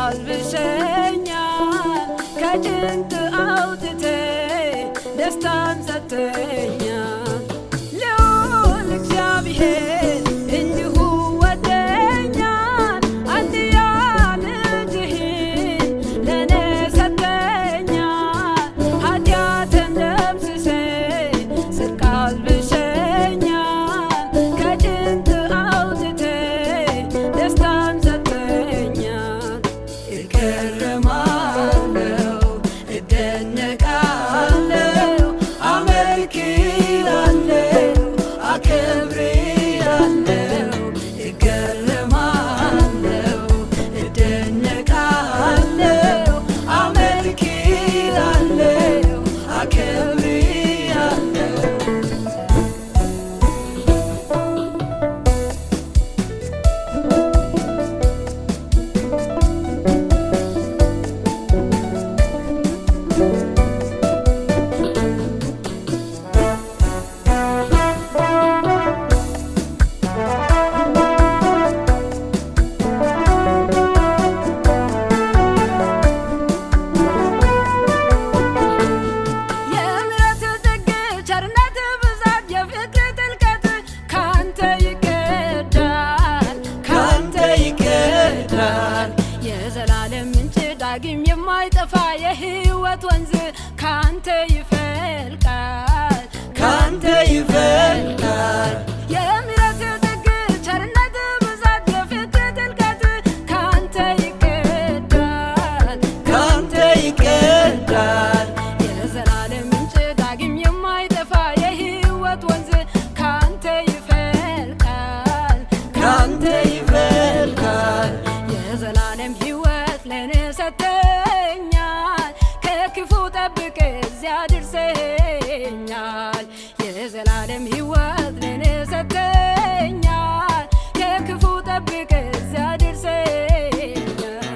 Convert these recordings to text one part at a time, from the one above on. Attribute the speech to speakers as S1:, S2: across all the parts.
S1: አልብሰኛል ከጭንቅ አውጥቴ ደስታን ሰጥተኛል ልዑል እግዚአብሔር እንዲሁ ወደኛል አንድያ ልጅህን ለኔ ሰጥተኛል ኃጢአቴን ደምስሰ ጽድቅ አልብሰኛል ከጭንቅ አውጥቴ ደስታን ሰጥተኛል እገረማለሁ እደነቃለሁ አመልክሃለሁ አከብርሃለሁ እገረማለሁ እደነቃለሁ አመልክሃለሁ አከብርሃለሁ የዘላለም ምንጭ ዳግም የማይጠፋ የሕይወት ወንዝ ካንተ ይፈልቃል
S2: ካንተ ይፈልቃል
S1: የምሕረት ጥግ ቸርነት ብዛት የፍቅር ጥልቀት ካንተ ይቀዳል
S2: ካንተ ይቀዳል
S1: የዘላለም ምንጭ ዳግም የማይጠፋ የሕይወት ወንዝ ካንተ ይፈልቃል
S2: ካንተ ይፈልቃል
S1: የዘላለም ሕይወት ለኔ ሰጥተኛል ከክፉ ጠብቅ እዚያ ድርሰኛል የዘላለም ሕይወት ለኔ ሰጥተኛል ከክፉ ጠብቅ እዚያ ድርሰኛል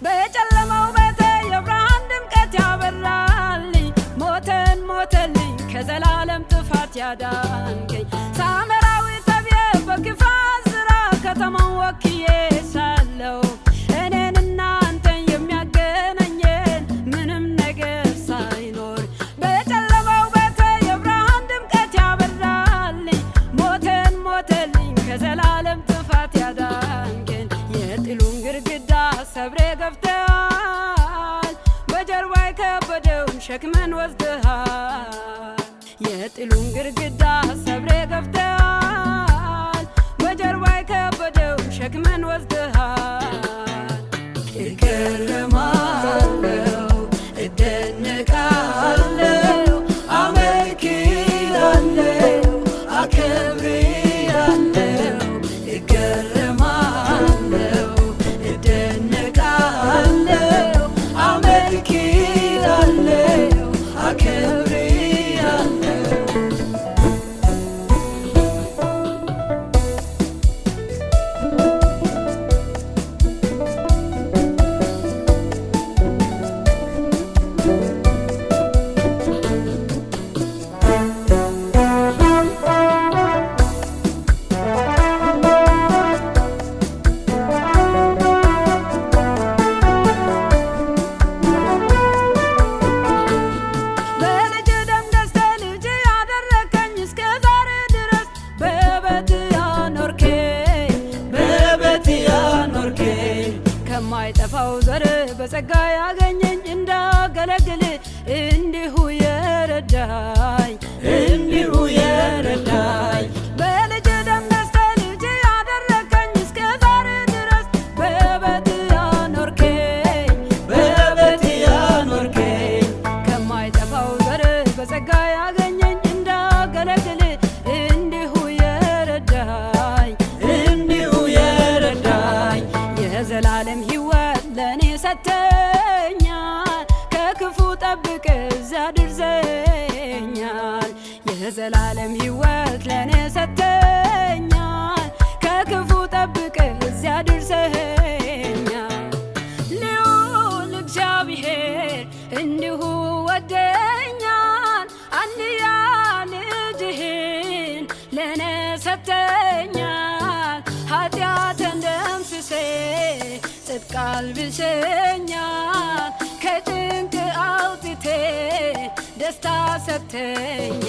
S1: በጨለማው ቤቴ የብርሃን ድምቀት ያበራልኝ ሞተልኝ ከዘላለም ጥፋት ያዳንከኝ ሳምራዊት አብዬ በክፋት ስራ ከተማን ወክዬ ሳለሁ እኔንና አንተን የሚያገናኘን ምንም ነገር ሳይኖር በጨለማው ቤቴ የብርሃን ድምቀት ያበራልኝ ሞተልኝ ከዘላለም ጥፋት ያዳንከኝ የጥሉን ግርግዳ ሰብሬ ገፍተሃል በጀርባ የከበደውን ሸክመን ወስደሃል የጥሉን ግርግዳ ሰብሬ ገፍተሃል በጀርባ የከበደውን ሸክመን ወስደሃል
S2: እገረማለሁ እደነቃለሁ አመልክሃለሁ አከብርሃለሁ እገረማለሁ እደነቃለሁ አመልክሃለሁ አከብርሃለሁ
S1: ከማይጠፋው ዘር በጸጋ ያገኘኝ እንዳገለግል እንዲሁ የረዳኝ በልጅ ደም ገዝተህ ልጅ ያደረከኝ እስከ ዛሬ ድረስ በቤት ያኖርከኝ ከማይጠፋው ዘር በጸጋ ያገኘኝ እንዳገለግል እንዲሁ የረዳኝ አድርሰኛል። የዘላለም ሕይወት ለኔ ሰጥተኛል። ከክፉ ጠብቀ እዚያ አድርሰኛል። ልዑል እግዚአብሔር እንዲሁ ወደኛል። አንድያ ልጅህን ለኔ ሰጥተኛል። ኃጢአቴን ደምስሰ ጽድቅ አልብሰኛል። ከጭንቅ አውጥቴ ደስታ ሰጥተኛል።